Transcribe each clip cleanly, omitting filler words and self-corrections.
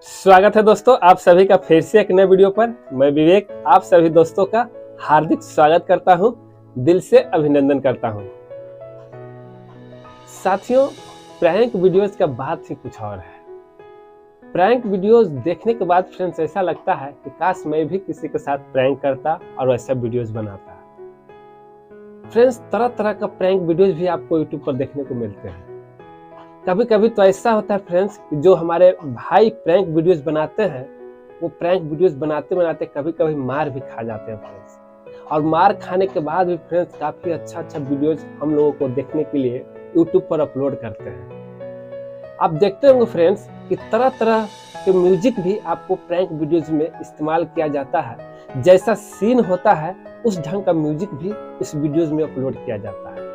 स्वागत है दोस्तों आप सभी का फिर से एक नए वीडियो पर। मैं विवेक आप सभी दोस्तों का हार्दिक स्वागत करता हूं, दिल से अभिनंदन करता हूं। साथियों, प्रैंक वीडियोस का बात ही कुछ और है। प्रैंक वीडियोस देखने के बाद फ्रेंड्स ऐसा लगता है कि काश मैं भी किसी के साथ प्रैंक करता और वैसा वीडियोस बनाता। फ्रेंड्स, तरह तरह का प्रैंक वीडियोस भी आपको यूट्यूब पर देखने को मिलते हैं। कभी कभी तो ऐसा होता है फ्रेंड्स कि जो हमारे भाई प्रैंक वीडियोस बनाते हैं वो प्रैंक वीडियोस बनाते बनाते कभी कभी मार भी खा जाते हैं फ्रेंड्स। और मार खाने के बाद भी फ्रेंड्स काफ़ी अच्छा वीडियोस हम लोगों को देखने के लिए यूट्यूब पर अपलोड करते हैं। आप देखते होंगे फ्रेंड्स कि तरह तरह के म्यूजिक भी आपको प्रैंक वीडियोस में इस्तेमाल किया जाता है। जैसा सीन होता है उस ढंग का म्यूजिक भी इस वीडियोस में अपलोड किया जाता है।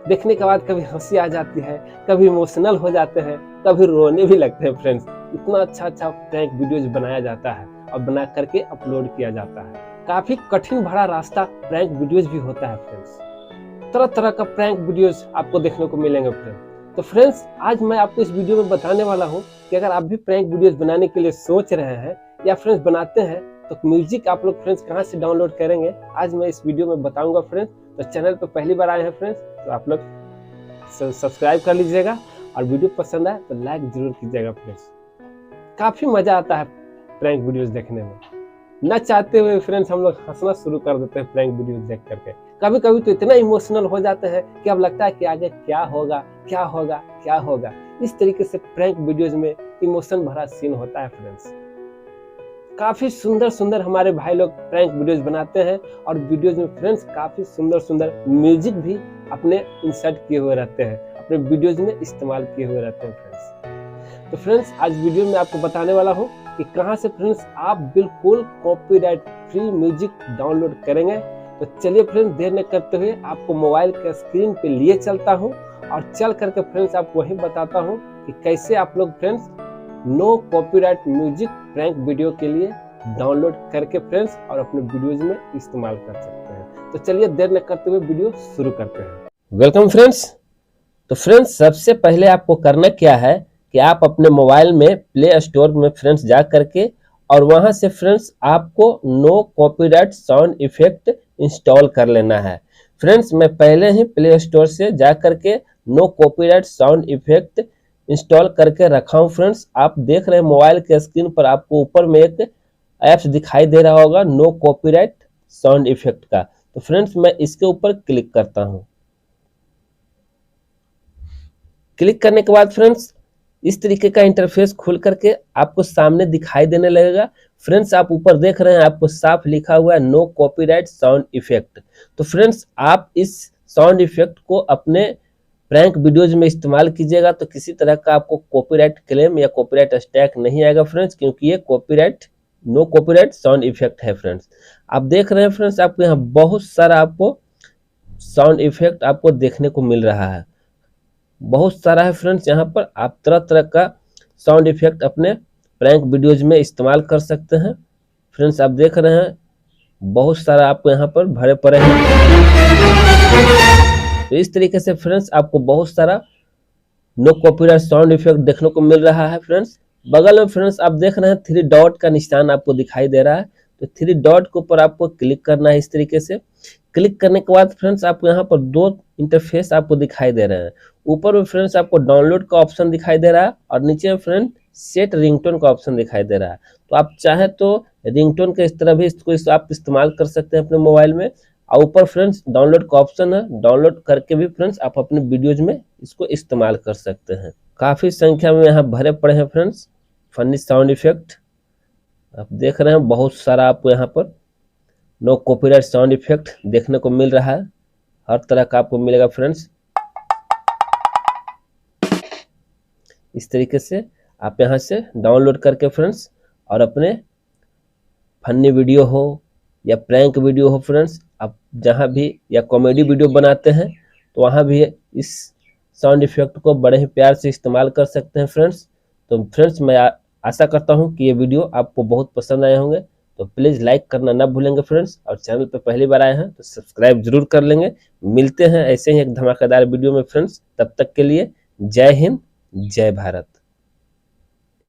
देखने के बाद कभी हंसी आ जाती है, कभी इमोशनल हो जाते हैं, कभी रोने भी लगते हैं फ्रेंड्स। इतना अच्छा प्रैंक वीडियोस बनाया जाता है और बना करके अपलोड किया जाता है। काफी कठिन भरा रास्ता प्रैंक वीडियोस भी होता है फ्रेंड्स। तरह तरह का प्रैंक वीडियोस आपको देखने को मिलेंगे फ्रेंड्स। तो फ्रेंड्स, आज मैं आपको इस वीडियो में बताने वाला हूँ कि अगर आप भी प्रैंक वीडियोस बनाने के लिए सोच रहे हैं या फ्रेंड्स बनाते हैं तो म्यूजिक आप लोग फ्रेंड्स कहाँ से डाउनलोड करेंगे, आज मैं इस वीडियो में बताऊंगा फ्रेंड्स। तो चैनल पर पहली बार आए हैं फ्रेंड्स तो आप लोग सब्सक्राइब कर लीजिएगा और वीडियो पसंद आए तो लाइक जरूर कीजिएगा फ्रेंड्स। काफी मजा आता है प्रैंक वीडियोस देखने में। न चाहते हुए फ्रेंड्स हम लोग हंसना शुरू कर देते हैं प्रैंक वीडियोस देख करके। कभी कभी तो इतना इमोशनल हो जाते हैं कि अब लगता है कि आगे क्या होगा क्या होगा क्या होगा। इस तरीके से प्रैंक वीडियोस में इमोशन भरा सीन होता है फ्रेंड्स। काफी सुंदर हमारे भाई लोग प्रैंक वीडियोस बनाते हैं और वीडियोस में फ्रेंड्स काफी सुंदर म्यूजिक भी अपने इंसर्ट किए हुए रहते हैं, अपने वीडियोस में इस्तेमाल किए हुए रहते हैं फ्रेंड्स। तो फ्रेंड्स, आज वीडियो में आपको बताने वाला हूँ कि कहां से फ्रेंड्स आप बिल्कुल कॉपीराइट फ्री म्यूजिक डाउनलोड करेंगे। तो चलिए फ्रेंड्स, देर न करते हुए आपको मोबाइल के स्क्रीन पे लिए चलता हूँ और चल करके फ्रेंड्स आपको वही बताता हूँ कि कैसे आप लोग friends no copyright music prank video के लिए डाउनलोड करके फ्रेंड्स और अपने वीडियोज में इस्तेमाल कर सकते हैं। तो चलिए देर न करते हुए वीडियो शुरू करते हैं। Welcome friends. तो फ्रेंड्स, सबसे पहले आपको करना क्या है कि आप अपने मोबाइल में प्ले स्टोर में फ्रेंड्स जा करके और वहां से फ्रेंड्स आपको no copyright sound effect install कर लेना है। फ्रेंड्स, मैं पहले ही प्ले स्टोर से जा करके no copyright sound effect install करके रखा हूँ फ्रेंड्स। आप देख रहे हैं मोबाइल के स्क्रीन पर आपको ऊपर में एक ऐप्स दिखाई दे रहा होगा नो कॉपीराइट साउंड इफेक्ट का। तो फ्रेंड्स, मैं इसके ऊपर क्लिक करता हूँ। क्लिक करने के बाद फ्रेंड्स इस तरीके का इंटरफेस खुल करके आपको सामने दिखाई देने लगेगा। फ्रेंड्स, आप ऊपर देख रहे हैं आपको साफ लिखा हुआ है नो कॉपीराइट साउंड इफेक्ट। तो फ्रेंड्स, आप इस साउंड इफेक्ट को अपने प्रैंक वीडियोज में इस्तेमाल कीजिएगा तो किसी तरह का आपको कॉपीराइट क्लेम या कॉपीराइट स्ट्राइक नहीं आएगा फ्रेंड्स, क्योंकि ये नो कॉपीराइट साउंड इफेक्ट है फ्रेंड्स। आप देख रहे हैं फ्रेंड्स आपको यहाँ बहुत सारा आपको साउंड इफेक्ट आपको देखने को मिल रहा है, बहुत सारा है फ्रेंड्स। यहाँ पर आप तरह तरह का साउंड इफेक्ट अपने प्रैंक वीडियोज में इस्तेमाल कर सकते हैं। फ्रेंड्स, आप देख रहे हैं बहुत सारा आपको यहाँ पर भरे पड़े हैं। तो इस तरीके से फ्रेंड्स आपको बहुत सारा नो कॉपीराइट साउंड इफेक्ट देखने को मिल रहा है फ्रेंड्स। बगल में फ्रेंड्स आप देख रहे हैं 3 डॉट का निशान आपको दिखाई दे रहा है। तो 3 डॉट के ऊपर आपको क्लिक करना है। इस तरीके से क्लिक करने के बाद फ्रेंड्स आपको यहाँ पर 2 इंटरफेस आपको दिखाई दे रहे हैं। ऊपर में फ्रेंड्स आपको डाउनलोड का ऑप्शन दिखाई दे रहा है और नीचे में फ्रेंड सेट रिंगटोन का ऑप्शन दिखाई दे रहा है। तो आप चाहे तो रिंगटोन के इस तरह भी इसको आप इस्तेमाल कर सकते हैं अपने मोबाइल में। और ऊपर फ्रेंड्स डाउनलोड का ऑप्शन है, डाउनलोड करके भी फ्रेंड्स आप अपने वीडियोज में इसको इस्तेमाल कर सकते हैं। काफी संख्या में यहाँ भरे पड़े हैं फ्रेंड्स फनी साउंड इफेक्ट। आप देख रहे हैं बहुत सारा आपको यहाँ पर नो कॉपीराइट साउंड इफेक्ट देखने को मिल रहा है। हर तरह का आपको मिलेगा फ्रेंड्स। इस तरीके से आप यहाँ से डाउनलोड करके फ्रेंड्स और अपने फनी वीडियो हो या प्रैंक वीडियो हो फ्रेंड्स, आप जहाँ भी या कॉमेडी वीडियो बनाते हैं तो वहाँ भी इस साउंड इफेक्ट को बड़े ही प्यार से इस्तेमाल कर सकते हैं फ्रेंड्स। तो फ्रेंड्स, मैं आशा करता हूँ कि ये वीडियो आपको बहुत पसंद आए होंगे। तो प्लीज़ लाइक करना ना भूलेंगे फ्रेंड्स और चैनल पे पहली बार आए हैं तो सब्सक्राइब जरूर कर लेंगे। मिलते हैं ऐसे ही एक धमाकेदार वीडियो में फ्रेंड्स। तब तक के लिए जय हिंद, जय भारत।